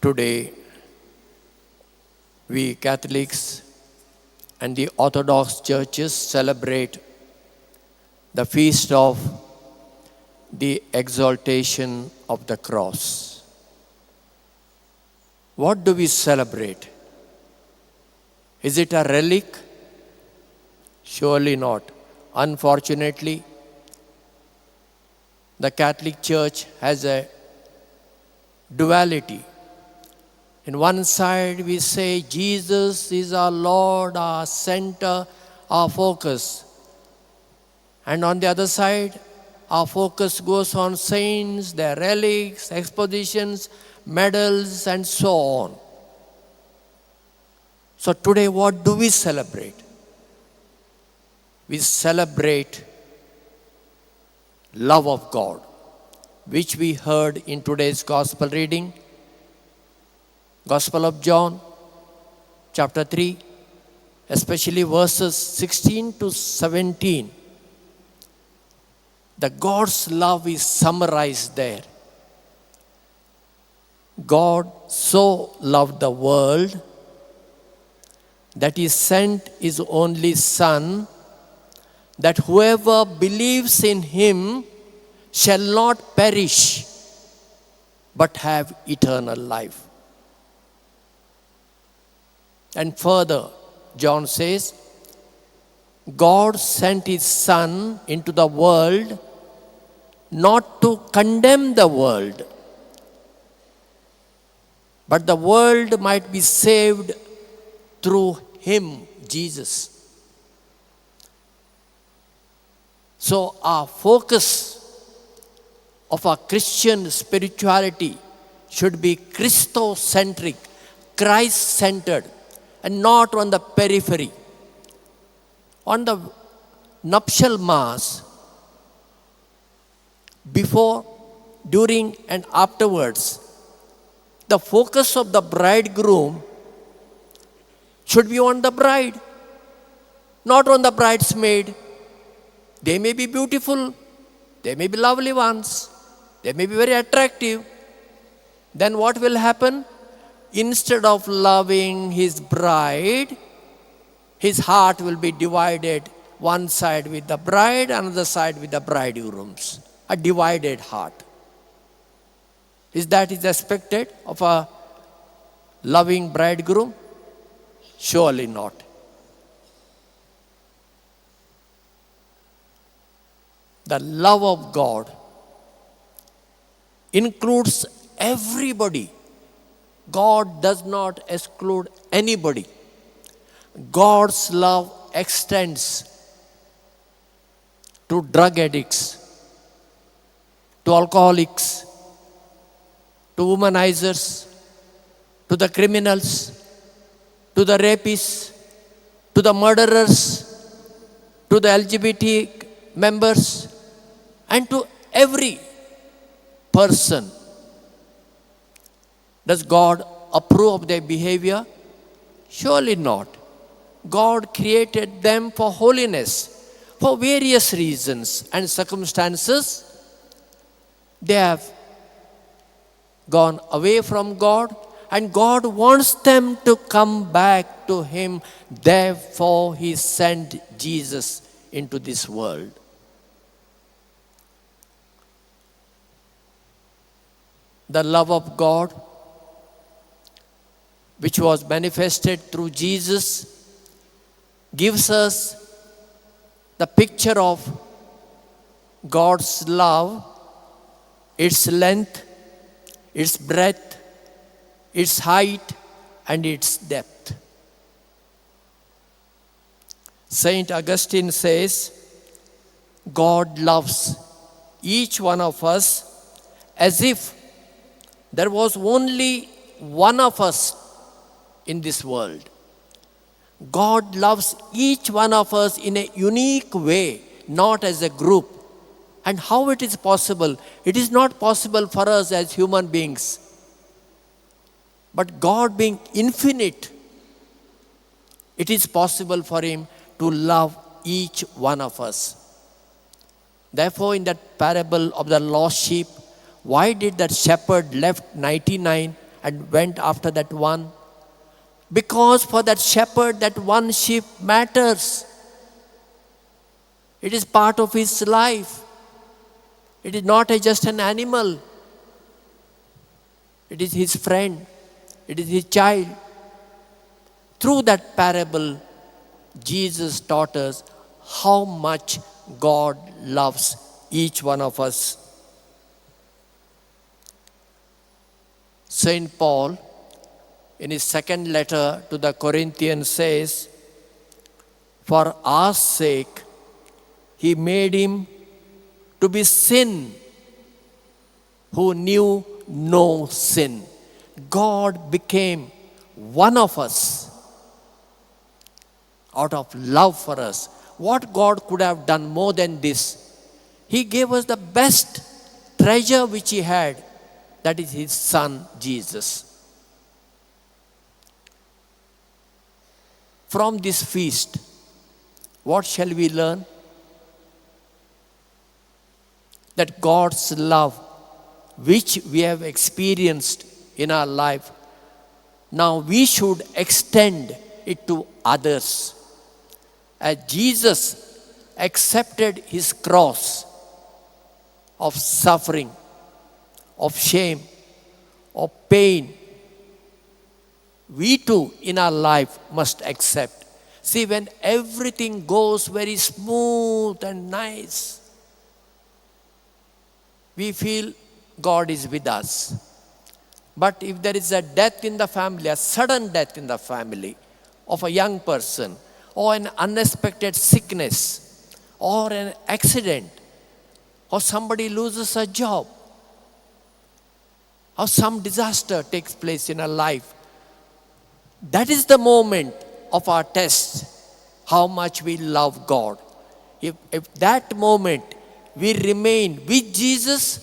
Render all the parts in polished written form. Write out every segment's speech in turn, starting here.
Today, we Catholics and the Orthodox churches celebrate the feast of the exaltation of the cross. What do we celebrate? Is it a relic? Surely not. Unfortunately, the Catholic Church has a duality. In one side, we say Jesus is our Lord, our center, our focus. And on the other side, our focus goes on saints, their relics, expositions, medals, and so on. So today, what do we celebrate? We celebrate love of God, which we heard in today's gospel reading. Gospel of John, chapter 3, especially verses 16 to 17. The God's love is summarized there. God so loved the world that He sent His only Son, that whoever believes in Him shall not perish, but have eternal life. And further, John says, God sent His Son into the world not to condemn the world, but the world might be saved through Him, Jesus. So our focus of our Christian spirituality should be Christocentric, Christ-centered, and not on the periphery. On the nuptial mass, before, during, and afterwards, the focus of the bridegroom should be on the bride, not on the bridesmaid. They may be beautiful, they may be lovely ones, they may be very attractive. Then what will happen? Instead of loving his bride, his heart will be divided, one side with the bride, another side with the bridegrooms. A divided heart. Is that expected of a loving bridegroom? Surely not. The love of God includes everybody. God does not exclude anybody. God's love extends to drug addicts, to alcoholics, to womanizers, to the criminals, to the rapists, to the murderers, to the LGBT members, and to every person. Does God approve of their behavior? Surely not. God created them for holiness. For various reasons and circumstances, they have gone away from God, and God wants them to come back to Him. Therefore, He sent Jesus into this world. The love of God, which was manifested through Jesus, gives us the picture of God's love, its length, its breadth, its height, and its depth. Saint Augustine says, God loves each one of us as if there was only one of us in this world. God loves each one of us in a unique way, not as a group. And how it is possible? It is not possible for us as human beings. But God being infinite, it is possible for Him to love each one of us. Therefore, in that parable of the lost sheep, why did that shepherd left 99 and went after that one. Because for that shepherd, that one sheep matters. It is part of his life. It is not just an animal. It is his friend. It is his child. Through that parable, Jesus taught us how much God loves each one of us. Saint Paul, in his second letter to the Corinthians, says, "For our sake, he made him to be sin who knew no sin." God became one of us out of love for us. What God could have done more than this? He gave us the best treasure which he had, that is his son Jesus. From this feast, what shall we learn? That God's love, which we have experienced in our life, now we should extend it to others. As Jesus accepted his cross of suffering, of shame, of pain, we too in our life must accept. See, when everything goes very smooth and nice, we feel God is with us. But if there is a death in the family, a sudden death in the family of a young person, or an unexpected sickness, or an accident, or somebody loses a job, or some disaster takes place in a life, that is the moment of our test, how much we love God. If that moment we remain with Jesus,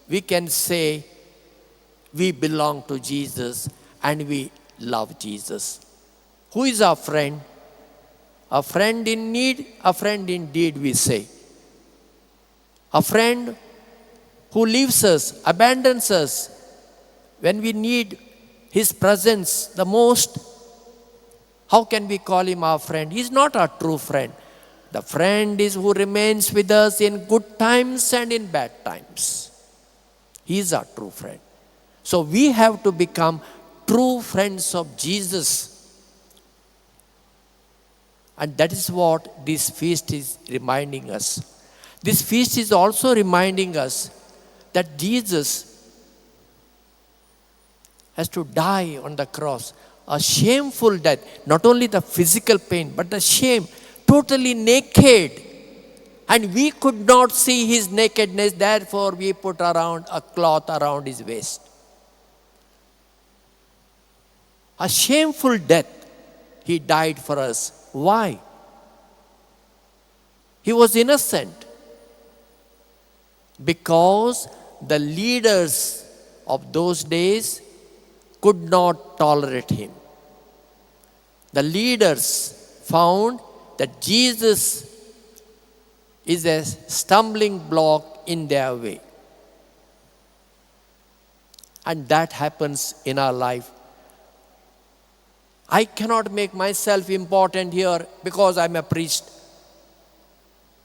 we can say we belong to Jesus and we love Jesus. Who is our friend? A friend in need, a friend indeed, we say. A friend who leaves us, abandons us when we need his presence the most. How can we call him our friend? He is not our true friend. The friend is who remains with us in good times and in bad times. He is our true friend. So we have to become true friends of Jesus. And that is what this feast is reminding us. This feast is also reminding us that Jesus has to die on the cross. A shameful death. Not only the physical pain, but the shame. Totally naked. And we could not see his nakedness. Therefore, we put around a cloth around his waist. A shameful death. He died for us. Why? He was innocent. Because the leaders of those days could not tolerate him. The leaders found that Jesus is a stumbling block in their way. And that happens in our life. I cannot make myself important here because I'm a priest.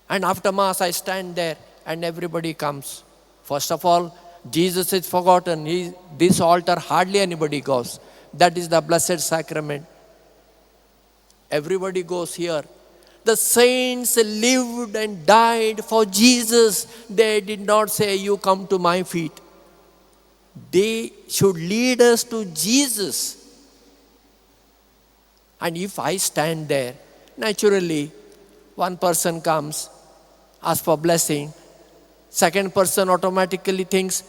And after Mass, I stand there and everybody comes. First of all, Jesus is forgotten. This altar, hardly anybody goes. That is the Blessed Sacrament. Everybody goes here. The saints lived and died for Jesus. They did not say, you come to my feet. They should lead us to Jesus. And if I stand there, naturally, one person comes, asks for blessing. Second person automatically thinks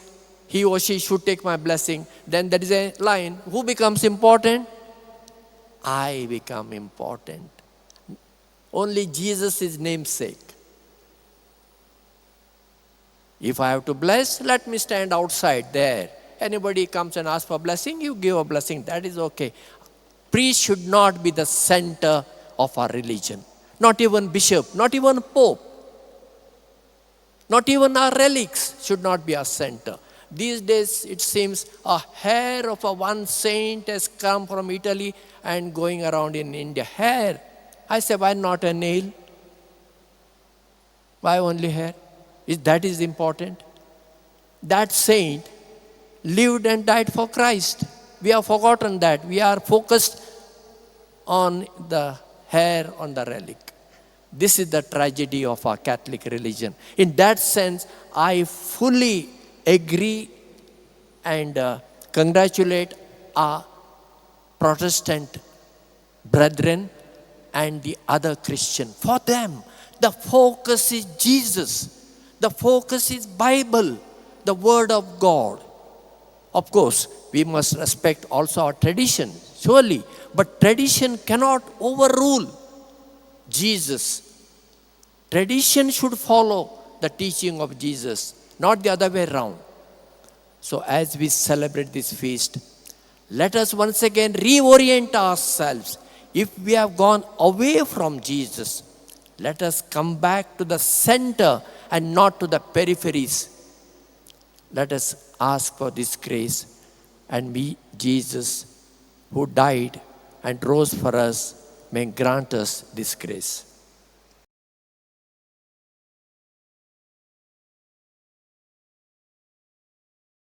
he or she should take my blessing. Then there is a line. Who becomes important? I become important. Only Jesus is namesake. If I have to bless, let me stand outside there. Anybody comes and asks for blessing, you give a blessing. That is okay. Priest should not be the center of our religion. Not even bishop, not even pope. Not even our relics should not be our center. These days it seems a hair of a one saint has come from Italy and going around in India. Hair. I say, why not a nail? Why only hair? That is important. That saint lived and died for Christ. We have forgotten that. We are focused on the hair on the relic. This is the tragedy of our Catholic religion. In that sense, I fully agree and congratulate our Protestant brethren and the other Christian. For them, the focus is Jesus. The focus is Bible, the Word of God. Of course, we must respect also our tradition, surely. But tradition cannot overrule Jesus. Tradition should follow the teaching of Jesus, not the other way around. So as we celebrate this feast, let us once again reorient ourselves. If we have gone away from Jesus, let us come back to the center and not to the peripheries. Let us ask for this grace, and we, Jesus, who died and rose for us, may grant us this grace.